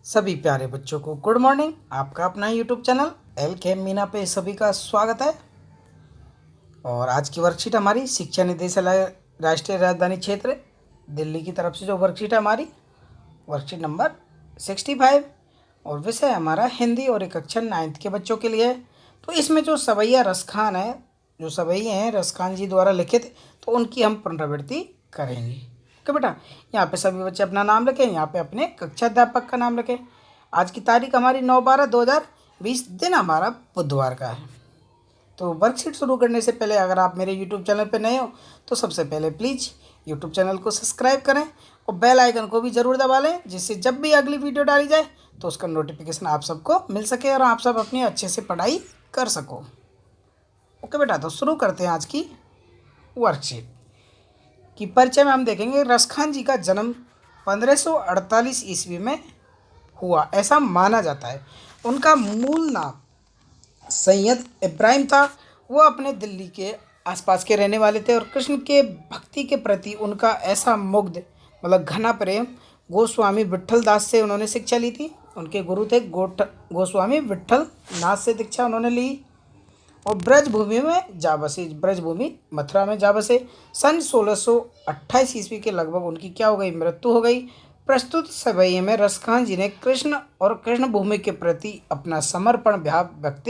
सभी प्यारे बच्चों को गुड मॉर्निंग। आपका अपना यूट्यूब चैनल एल के मीना पे सभी का स्वागत है। और आज की वर्कशीट हमारी शिक्षा निदेशालय राष्ट्रीय राजधानी क्षेत्र दिल्ली की तरफ से जो वर्कशीट है हमारी वर्कशीट नंबर 65 और विषय हमारा हिंदी और एक कक्षा 9th के बच्चों के लिए है। तो इसमें जो सवैया रसखान है, जो सवैये हैं रसखान जी द्वारा लिखित, तो उनकी हम पुनरावृत्ति करेंगे। ओके बेटा, यहाँ पे सभी बच्चे अपना नाम लिखें, यहाँ पे अपने कक्षा अध्यापक का नाम लिखें। आज की तारीख हमारी 9/12/2020, दिन हमारा बुधवार का है। तो वर्कशीट शुरू करने से पहले अगर आप मेरे यूट्यूब चैनल पर नए हो तो सबसे पहले प्लीज़ यूट्यूब चैनल को सब्सक्राइब करें और बेल आइकन को भी ज़रूर दबा लें, जिससे जब भी अगली वीडियो डाली जाए तो उसका नोटिफिकेशन आप सबको मिल सके और आप सब अपनी अच्छे से पढ़ाई कर सको। ओके बेटा, तो शुरू करते हैं आज की वर्कशीट की। परिचय में हम देखेंगे रसखान जी का जन्म 1548 ईस्वी में हुआ, ऐसा माना जाता है। उनका मूल नाम सैयद इब्राहिम था। वो अपने दिल्ली के आसपास के रहने वाले थे और कृष्ण के भक्ति के प्रति उनका ऐसा मुग्ध मतलब घना प्रेम गोस्वामी विट्ठल दास से उन्होंने शिक्षा ली थी। उनके गुरु थे गोस्वामी विट्ठल नाथ से दीक्षा उन्होंने ली और ब्रजभूमि में जा बसे, ब्रजभूमि मथुरा में जा बसे। सन 1628 ईस्वी के लगभग उनकी क्या हो गई, मृत्यु हो गई। प्रस्तुत सवैये में रसखान जी ने कृष्ण और कृष्ण भूमि के प्रति अपना समर्पण भाव व्यक्त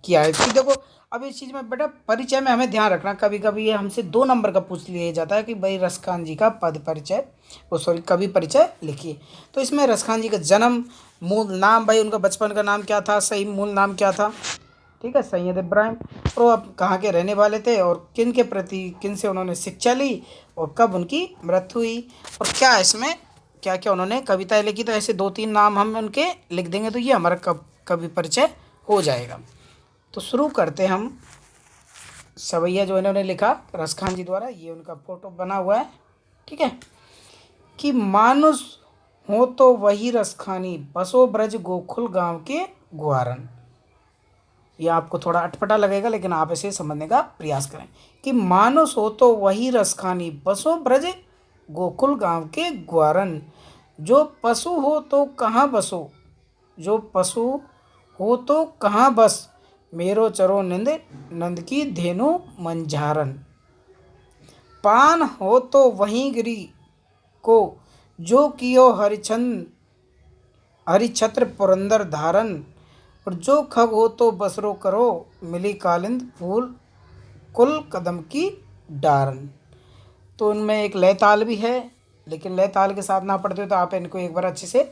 किया है। कि देखो अब इस चीज़ में बेटा परिचय में हमें ध्यान रखना, कभी कभी ये हमसे 2 नंबर का पूछ लिया जाता है कि भाई रसखान जी का पद परिचय कवि परिचय लिखिए। तो इसमें रसखान जी का जन्म, मूल नाम, भाई उनका बचपन का नाम क्या था, सही मूल नाम क्या था, ठीक है, सैयद इब्राहिम, और वो अब कहाँ के रहने वाले थे और किन के प्रति किन से उन्होंने शिक्षा ली और कब उनकी मृत्यु हुई और क्या इसमें क्या क्या उन्होंने कविताएं लिखी। तो ऐसे 2-3 नाम हम उनके लिख देंगे तो ये हमारा कवि परिचय हो जाएगा। तो शुरू करते हम सवैया जो इन्होंने लिखा रसखान जी द्वारा, ये उनका फोटो बना हुआ है, ठीक है। कि मानुष हो तो वही रसखानी, बसो ब्रज गोकुल गांव के ग्वारन। ये आपको थोड़ा अटपटा लगेगा लेकिन आप इसे समझने का प्रयास करें। कि मानुष हो तो वही रसखानी, बसो ब्रज गोकुल गांव के ग्वारन। जो पशु हो तो कहाँ बसो, जो पशु हो तो कहाँ बस, मेरो चरो निंद नंद की धेनु मंझारन। पान हो तो वहीं गिरी को, जो कियो हरिछत्र पुरंदर धारन। और जो खग हो तो बसरो करो, मिली कालिंद फूल कुल कदम की डारन। तो उनमें एक लय ताल भी है, लेकिन लय ताल के साथ ना पढ़ते हो तो आप इनको एक बार अच्छे से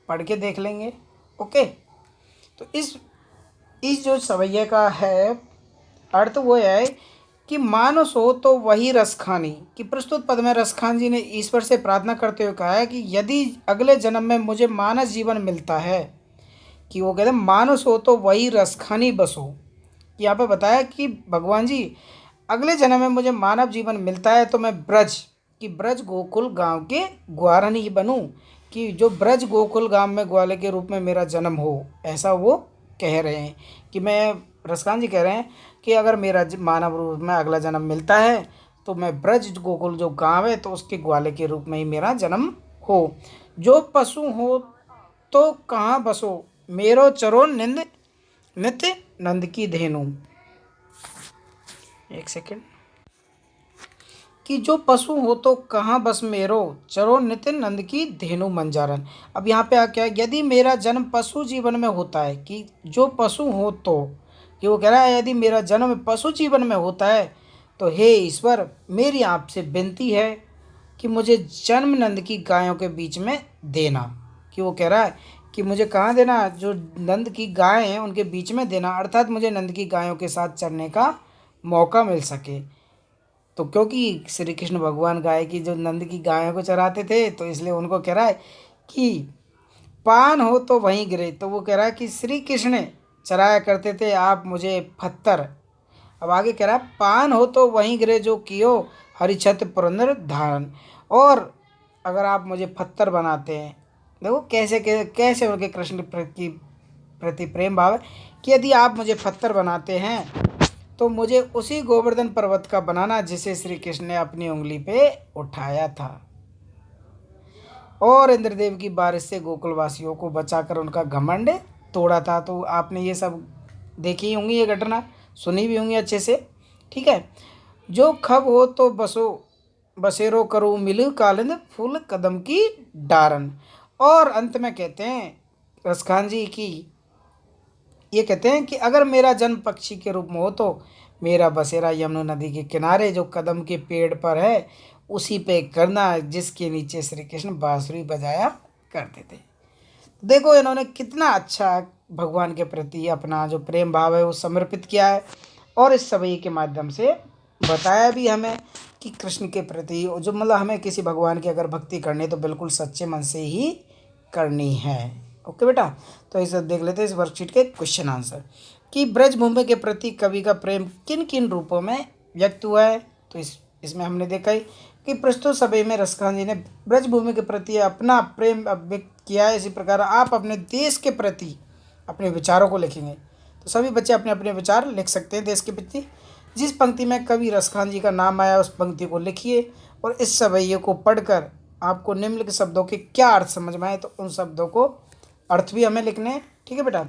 पढ़ के देख लेंगे। ओके, तो इस जो सवैया का है अर्थ वो है कि मानुष हो तो वही रसखानी। कि प्रस्तुत पद में रसखान जी ने ईश्वर से प्रार्थना करते हुए कहा है कि यदि अगले जन्म में मुझे मानस जीवन मिलता है, कि वो कहते हैं मानुष हो तो वही रसखानी बसो। यहाँ पे बताया कि भगवान जी अगले जन्म में मुझे मानव जीवन मिलता है तो मैं ब्रज गोकुल गांव के ग्वारन ही बनूं। कि जो ब्रज गोकुल गांव में ग्वाले के रूप में मेरा जन्म हो, ऐसा वो कह रहे हैं। कि मैं रसखान जी कह रहे हैं कि अगर मेरा मानव रूप में अगला जन्म मिलता है तो मैं ब्रज गोकुल जो गांव है तो उसके ग्वाले के रूप में ही मेरा जन्म हो। जो पशु हो तो कहाँ बसो, मेरो चरो नित्य नंद की धेनु। एक सेकेंड। कि जो पशु हो तो कहाँ बस, मेरो चरो नित्य नंद की धेनु मंजारन। अब यहाँ पे आ क्या, यदि मेरा जन्म पशु जीवन में होता है, कि जो पशु हो तो, कि वो कह रहा है यदि मेरा जन्म पशु जीवन में होता है तो हे ईश्वर मेरी आपसे विनती है कि मुझे जन्म नंद की गायों के बीच में देना। कि वो कह रहा है कि मुझे कहाँ देना, जो नंद की गाय हैं उनके बीच में देना, अर्थात मुझे नंद की गायों के साथ चरने का मौका मिल सके। तो क्योंकि श्री कृष्ण भगवान गाय की जो नंद की गायों को चराते थे तो इसलिए उनको कह रहा है कि पान हो तो वहीं गिरे। तो वो कह रहा है कि श्री कृष्ण चराया करते थे, आप मुझे पत्थर। अब आगे कह रहा है पान हो तो वहीं गिरे, जो कियो हरिछत्र पुरंदर धारण। और अगर आप मुझे पत्थर बनाते हैं, देखो कैसे उनके कृष्ण के प्रति प्रेम भाव है। कि यदि आप मुझे पत्थर बनाते हैं तो मुझे उसी गोवर्धन पर्वत का बनाना जिसे श्री कृष्ण ने अपनी उंगली पे उठाया था। और इंद्रदेव की बारिश से गोकुलवासियों को बचाकर उनका घमंड तोड़ा था। तो आपने ये सब देखी होंगी, ये घटना सुनी भी होंगी अच्छे से। ठीक है। जो खब हो तो बसो बसेरो करो मिल कालिंद फूल कदम की डारन। और अंत में कहते हैं रसखान जी की, ये कहते हैं कि अगर मेरा जन्म पक्षी के रूप में हो तो मेरा बसेरा यमुना नदी के किनारे जो कदम के पेड़ पर है उसी पे करना, जिसके नीचे श्री कृष्ण बांसुरी बजाया करते थे। देखो इन्होंने कितना अच्छा भगवान के प्रति अपना जो प्रेम भाव है वो समर्पित किया है, और इस सवई के माध्यम से बताया भी हमें कि कृष्ण के प्रति जो मतलब हमें किसी भगवान की अगर भक्ति करनी है तो बिल्कुल सच्चे मन से ही करनी है। ओके बेटा, तो इसे देख लेते हैं इस वर्कशीट के क्वेश्चन आंसर कि ब्रजभूमि के प्रति कवि का प्रेम किन किन रूपों में व्यक्त हुआ है। तो इसमें हमने देखा है कि प्रस्तुत सभा में रसखान जी ने ब्रजभूमि के प्रति अपना प्रेम व्यक्त किया है। इसी प्रकार आप अपने देश के प्रति अपने विचारों को लिखेंगे। तो सभी बच्चे अपने अपने विचार लिख सकते हैं देश के प्रति। जिस पंक्ति में कवि रसखान जी का नाम आया उस पंक्ति को लिखिए, और इस सवैये को पढ़कर आपको निम्नलिखित शब्दों के क्या अर्थ समझ में आए तो उन शब्दों को अर्थ भी हमें लिखने हैं। ठीक है बेटा,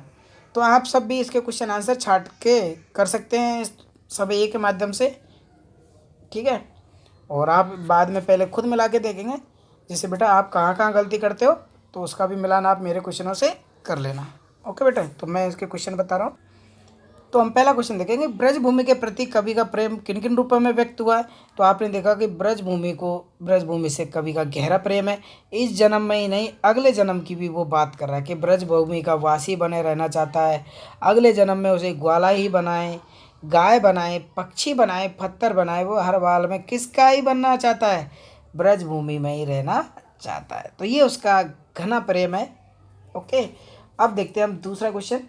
तो आप सब भी इसके क्वेश्चन आंसर छाट के कर सकते हैं इस सवैये के माध्यम से। ठीक है, और आप बाद में पहले खुद मिला के देखेंगे, जैसे बेटा आप कहाँ कहाँ गलती करते हो तो उसका भी मिलान आप मेरे क्वेश्चनों से कर लेना। ओके बेटा, तो मैं इसके क्वेश्चन बता रहा हूँ। तो हम पहला क्वेश्चन देखेंगे, ब्रजभूमि के प्रति कवि का प्रेम किन किन रूपों में व्यक्त हुआ है। तो आपने देखा कि ब्रजभूमि से कवि का गहरा प्रेम है। इस जन्म में ही नहीं अगले जन्म की भी वो बात कर रहा है कि ब्रजभूमि का वासी बने रहना चाहता है। अगले जन्म में उसे ग्वाला ही बनाए, गाय बनाए, पक्षी बनाए, पत्थर बनाए, वो हर हाल में किसका ही बनना चाहता है, ब्रजभूमि में ही रहना चाहता है। तो ये उसका घना प्रेम है। ओके, अब देखते हैं हम दूसरा क्वेश्चन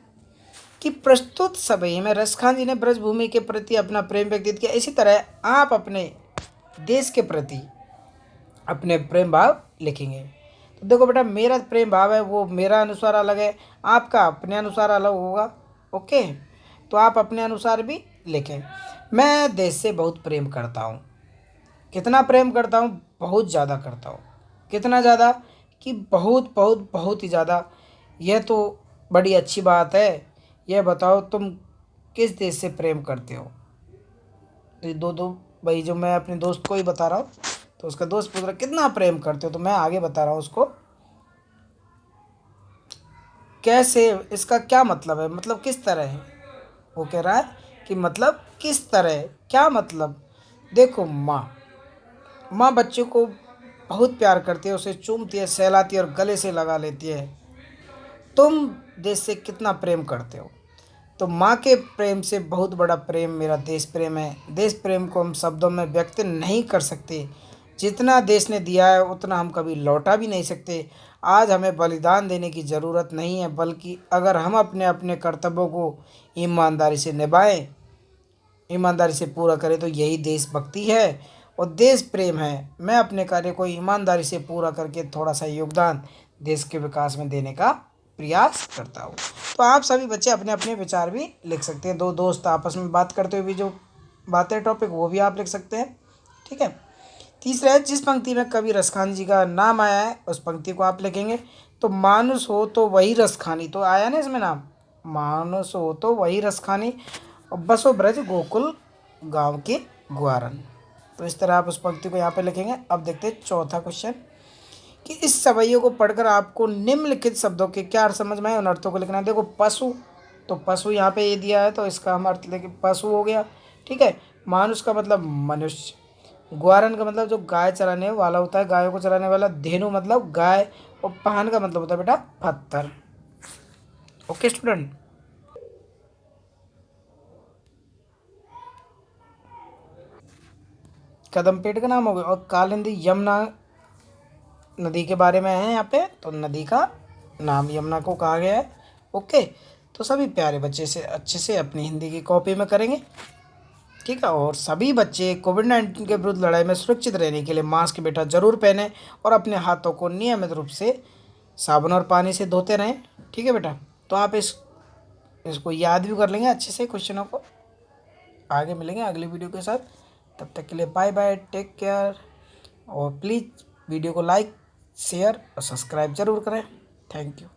कि प्रस्तुत सभी में रसखान जी ने ब्रजभूमि के प्रति अपना प्रेम व्यक्त किया। इसी तरह आप अपने देश के प्रति अपने प्रेम भाव लिखेंगे। तो देखो बेटा, मेरा प्रेम भाव है वो मेरा अनुसार अलग है, आपका अपने अनुसार अलग होगा। ओके, तो आप अपने अनुसार भी लिखें। मैं देश से बहुत प्रेम करता हूँ। कितना प्रेम करता हूँ, बहुत ज़्यादा करता हूँ। कितना ज़्यादा कि बहुत बहुत बहुत ही ज़्यादा। यह तो बड़ी अच्छी बात है। यह बताओ तुम किस देश से प्रेम करते हो। तो दो भाई, जो मैं अपने दोस्त को ही बता रहा हूँ तो उसका दोस्त पूछ रहा कितना प्रेम करते हो, तो मैं आगे बता रहा हूँ उसको कैसे, इसका क्या मतलब है, मतलब किस तरह है। वो कह रहा है कि मतलब किस तरह, क्या मतलब। देखो माँ बच्चे को बहुत प्यार करती है, उसे चूमती है, सहलाती है और गले से लगा लेती है। तुम देश से कितना प्रेम करते हो। तो माँ के प्रेम से बहुत बड़ा प्रेम मेरा देश प्रेम है। देश प्रेम को हम शब्दों में व्यक्त नहीं कर सकते। जितना देश ने दिया है उतना हम कभी लौटा भी नहीं सकते। आज हमें बलिदान देने की ज़रूरत नहीं है, बल्कि अगर हम अपने अपने कर्तव्यों को ईमानदारी से निभाएं, ईमानदारी से पूरा करें तो यही देशभक्ति है और देश प्रेम है। मैं अपने कार्य को ईमानदारी से पूरा करके थोड़ा सा योगदान देश के विकास में देने का प्रयास करता हूँ। तो आप सभी बच्चे अपने अपने विचार भी लिख सकते हैं। दो दोस्त आपस में बात करते हुए भी जो बातें टॉपिक वो भी आप लिख सकते हैं। ठीक है। तीसरा है, जिस पंक्ति में कवि रसखान जी का नाम आया है उस पंक्ति को आप लिखेंगे। तो मानुस हो तो वही रसखानी, तो आया ना इसमें नाम, मानुस हो तो वही रसखानी और बसो ब्रज गोकुल गांव के ग्वारन। तो इस तरह आप उस पंक्ति को यहाँ पे लिखेंगे। अब देखते हैं चौथा क्वेश्चन कि इस सवैयों को पढ़कर आपको निम्नलिखित शब्दों के क्या अर्थ समझ में आए, उन अर्थों को लिखना है। देखो पशु, तो पशु यहाँ पे ये दिया है तो इसका हम अर्थ लेके पशु हो गया। ठीक है। मानुष का मतलब मनुष्य, ग्वारन का मतलब जो गाय चराने वाला होता है, गायों को चराने वाला, धेनु मतलब गाय, और पान का मतलब होता है बेटा पत्थर। ओके स्टूडेंट, कदम पेड़ का नाम हो गया। और कालिंदी यमुना नदी के बारे में है यहाँ पे, तो नदी का नाम यमुना को कहा गया है। ओके, तो सभी प्यारे बच्चे से अच्छे से अपनी हिंदी की कॉपी में करेंगे। ठीक है, और सभी बच्चे कोविड-19 के विरुद्ध लड़ाई में सुरक्षित रहने के लिए मास्क बेटा ज़रूर पहने और अपने हाथों को नियमित रूप से साबुन और पानी से धोते रहें। ठीक है बेटा, तो आप इसको याद भी कर लेंगे अच्छे से क्वेश्चनों को। आगे मिलेंगे अगली वीडियो के साथ, तब तक के लिए बाय बाय, टेक केयर। और प्लीज़ वीडियो को लाइक शेयर और सब्सक्राइब ज़रूर करें। Thank you.